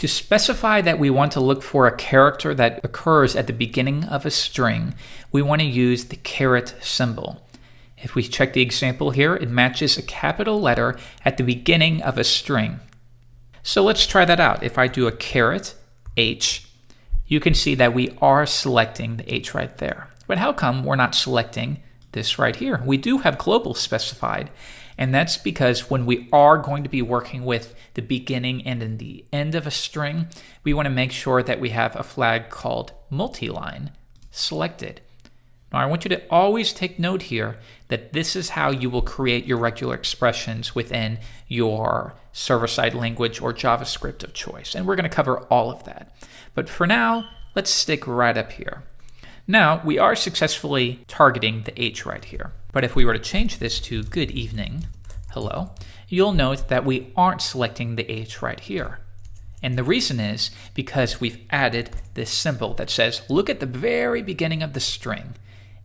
To specify that we want to look for a character that occurs at the beginning of a string, we want to use the caret symbol. If we check the example here, it matches a capital letter at the beginning of a string. So let's try that out. If I do a caret H, you can see that we are selecting the H right there. But how come we're not selecting this right here? We do have global specified, and that's because when we are going to be working with the beginning and in the end of a string, we want to make sure that we have a flag called multiline selected. Now I want you to always take note here that this is how you will create your regular expressions within your server-side language or JavaScript of choice. And we're going to cover all of that. But for now, let's stick right up here. Now, we are successfully targeting the H right here. But if we were to change this to good evening, hello, you'll note that we aren't selecting the H right here. And the reason is because we've added this symbol that says, look at the very beginning of the string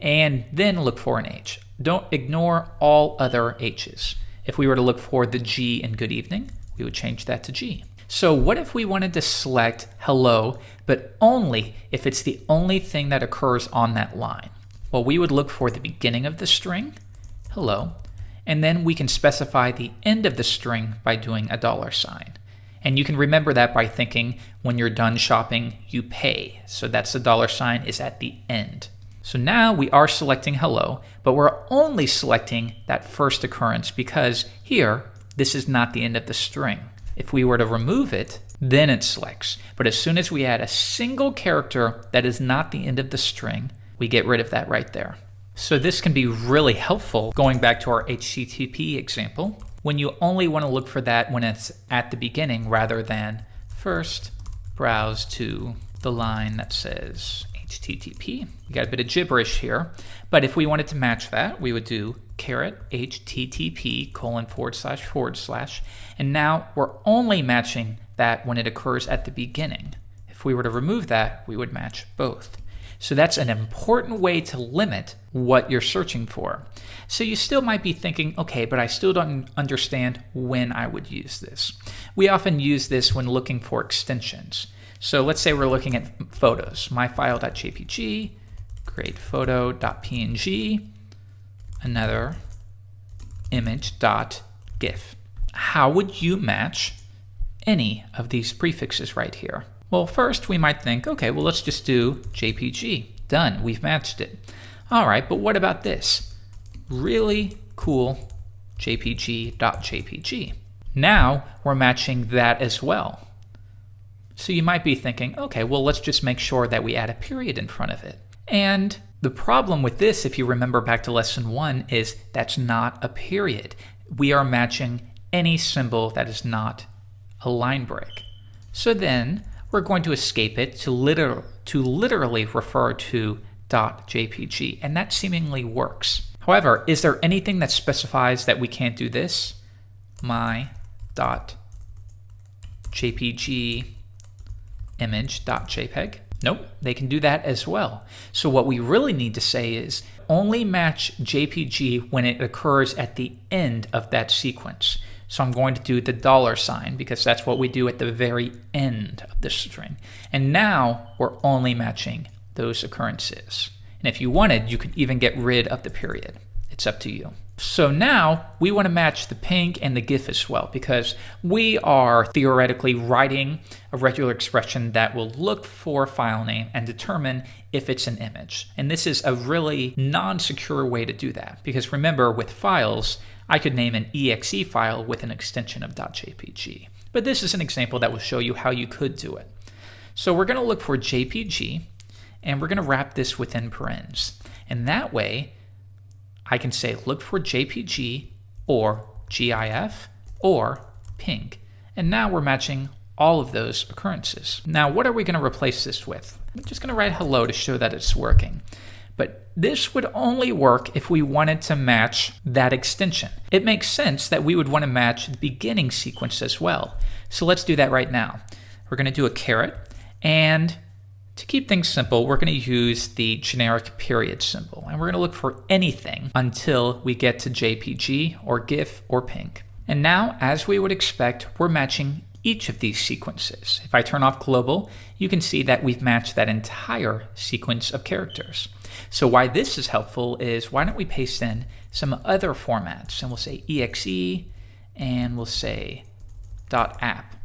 and then look for an H. Don't ignore all other H's. If we were to look for the G in good evening, we would change that to G. So what if we wanted to select hello, but only if it's the only thing that occurs on that line? Well, we would look for the beginning of the string, hello, and then we can specify the end of the string by doing a $sign. And you can remember that by thinking when you're done shopping, you pay. So that's the $sign is at the end. So now we are selecting hello, but we're only selecting that first occurrence because here, this is not the end of the string. If we were to remove it, then it selects. But as soon as we add a single character that is not the end of the string, we get rid of that right there. So this can be really helpful going back to our HTTP example when you only want to look for that when it's at the beginning rather than first browse to the line that says HTTP. We got a bit of gibberish here, but if we wanted to match that, we would do caret HTTP : // and now we're only matching that when it occurs at the beginning. If we were to remove that, we would match both. So that's an important way to limit what you're searching for. So you still might be thinking, okay, but I still don't understand when I would use this. We often use this when looking for extensions. So let's say we're looking at photos, myfile.jpg, greatphoto.png, another image.gif. How would you match any of these prefixes right here? Well, first we might think, okay, well, let's just do JPG. Done, we've matched it. All right, but what about this? Really cool JPG.jpg. Now we're matching that as well. So you might be thinking, okay, well, let's just make sure that we add a period in front of it. And the problem with this, if you remember back to lesson 1, is that's not a period. We are matching any symbol that is not a line break. So then we're going to escape it to literally refer to .jpg, and that seemingly works. However, is there anything that specifies that we can't do this? My.jpg image.jpg? Nope, they can do that as well. So what we really need to say is only match JPG when it occurs at the end of that sequence. So I'm going to do the $sign because that's what we do at the very end of the string. And now we're only matching those occurrences. And if you wanted, you could even get rid of the period. It's up to you. So now we want to match the ping and the GIF as well because we are theoretically writing a regular expression that will look for a file name and determine if it's an image. And this is a really non-secure way to do that because remember, with files, I could name an exe file with an extension of .jpg. But this is an example that will show you how you could do it. So we're going to look for JPG and we're going to wrap this within parens. And that way, I can say look for JPG or GIF or ping. And now we're matching all of those occurrences. Now, what are we going to replace this with? I'm just going to write hello to show that it's working. But this would only work if we wanted to match that extension. It makes sense that we would want to match the beginning sequence as well. So let's do that right now. We're going to do a caret, and to keep things simple, we're going to use the generic period symbol, and we're going to look for anything until we get to JPG or GIF or ping. And now, as we would expect, we're matching each of these sequences. If I turn off global, you can see that we've matched that entire sequence of characters. So why this is helpful is, why don't we paste in some other formats, and we'll say exe, and we'll say .app.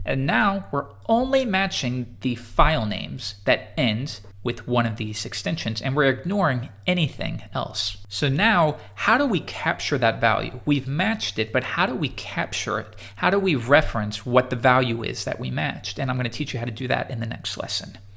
And now we're only matching the file names that end with one of these extensions, and we're ignoring anything else. So now, how do we capture that value? We've matched it, but how do we capture it? How do we reference what the value is that we matched? And I'm going to teach you how to do that in the next lesson.